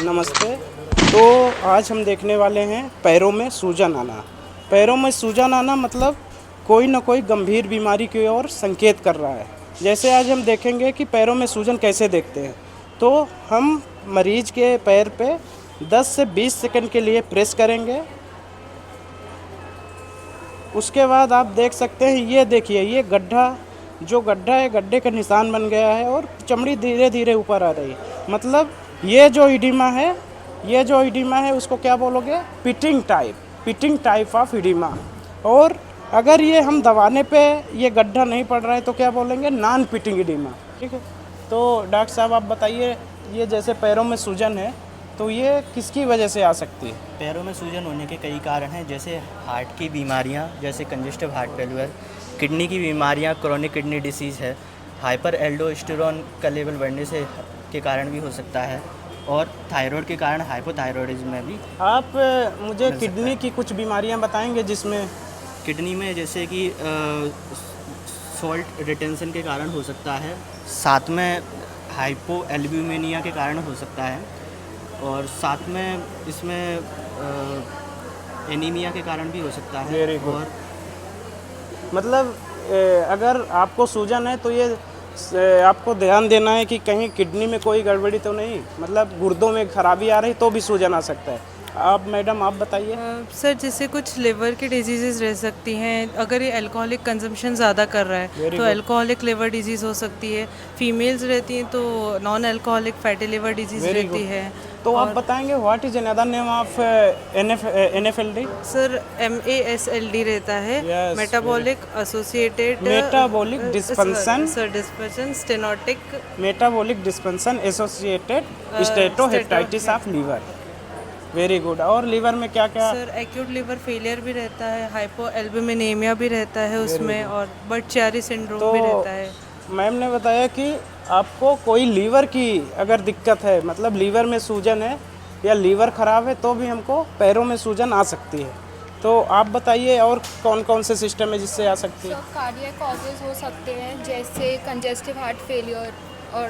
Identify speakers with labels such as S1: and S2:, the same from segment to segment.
S1: नमस्ते। तो आज हम देखने वाले हैं पैरों में सूजन आना। पैरों में सूजन आना मतलब कोई ना कोई गंभीर बीमारी की ओर संकेत कर रहा है। जैसे आज हम देखेंगे कि पैरों में सूजन कैसे देखते हैं। तो हम मरीज के पैर पे 10 से 20 सेकंड के लिए प्रेस करेंगे। उसके बाद आप देख सकते हैं, ये देखिए, ये गड्ढा है, गड्ढे का निशान बन गया है और चमड़ी धीरे धीरे ऊपर आ रही है। मतलब ये जो इडिमा है उसको क्या बोलोगे? Pitting type of oedema. और अगर ये हम दबाने पे ये गड्ढा नहीं पड़ रहा है तो क्या बोलेंगे? Non pitting oedema. ठीक है। तो डॉक्टर साहब आप बताइए, ये जैसे पैरों में सूजन है तो ये किसकी वजह से आ सकती है?
S2: पैरों में सूजन होने के कई कारण हैं, जैसे हार्ट की बीमारियां, जैसे कंजेस्टिव हार्ट फेल्यूर, किडनी की बीमारियां, क्रोनिक किडनी डिसीज़ है, हाइपर एल्डोस्टेरोन का लेवल बढ़ने से के कारण भी हो सकता है, और थायराइड के कारण हाइपोथायरॉयडिज्म में भी।
S1: आप मुझे किडनी की कुछ बीमारियां बताएंगे जिसमें?
S2: किडनी में जैसे कि सॉल्ट रिटेंशन के कारण हो सकता है, साथ में हाइपो एल्ब्यूमिनिया के कारण हो सकता है, और साथ में इसमें एनीमिया के कारण भी हो सकता है।
S1: Very good.
S2: और
S1: मतलब अगर आपको सूजन है तो ये आपको ध्यान देना है कि कहीं किडनी में कोई गड़बड़ी तो नहीं, मतलब गुर्दों में खराबी आ रही तो भी सूजन आ सकता है। आप मैडम आप बताइए।
S3: सर, जैसे कुछ लिवर की डिजीज़ रह सकती हैं। अगर ये अल्कोहलिक कंजम्पशन ज़्यादा कर रहा है
S1: Very
S3: तो
S1: good.
S3: अल्कोहलिक लिवर डिजीज़ हो सकती है। फीमेल्स रहती हैं तो non alcoholic fatty liver disease
S1: Very
S3: रहती
S1: good.
S3: है।
S1: तो आप
S3: और
S1: बताएंगे what is another name of NFLD?
S3: Sir, MASLD रहता है,
S1: Yes,
S3: metabolic associated
S1: Metabolic dysfunction.
S3: Sir, dispersion stenotic
S1: metabolic dysfunction associated steatohepatitis of liver. Very good. और liver में क्या क्या?
S3: सर, एक्यूट लिवर फेलियर भी रहता है, हाइपो एल्ब्यूमिनेमिया भी रहता है उसमें, और बर्ट-चारी सिंड्रोम भी रहता है।
S1: मैम ने बताया कि आपको कोई लीवर की अगर दिक्कत है, मतलब लीवर में सूजन है या लीवर ख़राब है, तो भी हमको पैरों में सूजन आ सकती है। तो आप बताइए और कौन कौन से सिस्टम है जिससे आ सकती है?
S4: कार्डियक कॉजेज़ हो सकते हैं, जैसे कंजेस्टिव हार्ट फेलियर, और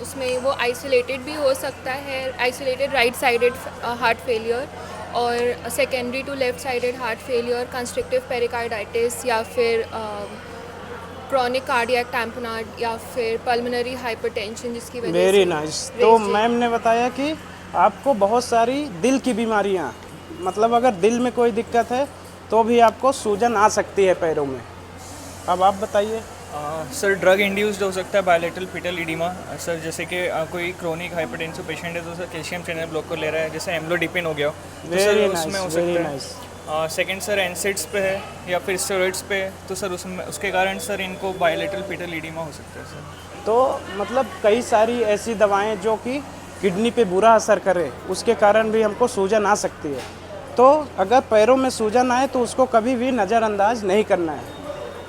S4: उसमें वो आइसोलेटेड भी हो सकता है, isolated right sided heart failure, और secondary to left sided heart failure, constrictive pericarditis, या फिर क्रॉनिक कार्डियक टैम्पोनार्ड, या फिर पल्मोनरी हाइपरटेंशन जिसकी वजह से।
S1: Very nice. तो मैम ने बताया कि आपको बहुत सारी दिल की बीमारियां, मतलब अगर दिल में कोई दिक्कत है तो भी आपको सूजन आ सकती है पैरों में। अब आप बताइए।
S5: सर, ड्रग इंड्यूस्ड हो सकता है बायलेटरल फीटल इडिमा। सर, जैसे कि कोई क्रोनिक हाइपरटेंसिव पेशेंट है तो सर कैल्शियम चैनल ब्लॉक को ले रहा है, जैसे एम्लोडिपिन हो गया, तो सर उसमें हो सकता है। सेकंड सर, एनसेड्स पे है या फिर स्टेरॉइड्स पे है, तो सर उसमें उसके कारण सर इनको बायलेटरल फीटल इडिमा हो सकता है सर।
S1: तो मतलब कई सारी ऐसी दवाएं जो कि किडनी पे बुरा असर करे, उसके कारण भी हमको सूजन आ सकती है। तो अगर पैरों में सूजन आए तो उसको कभी भी नज़रअंदाज नहीं करना है,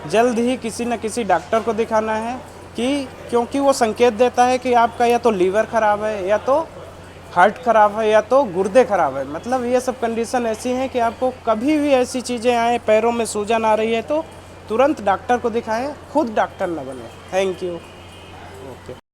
S1: जल्द ही किसी न किसी डॉक्टर को दिखाना है, क्योंकि वो संकेत देता है कि आपका या तो लीवर ख़राब है, या तो हार्ट ख़राब है, या तो गुर्दे ख़राब है। मतलब ये सब कंडीशन ऐसी हैं कि आपको कभी भी ऐसी चीज़ें आए, पैरों में सूजन आ रही है, तो तुरंत डॉक्टर को दिखाएं, खुद डॉक्टर न बने। Thank you. ओके।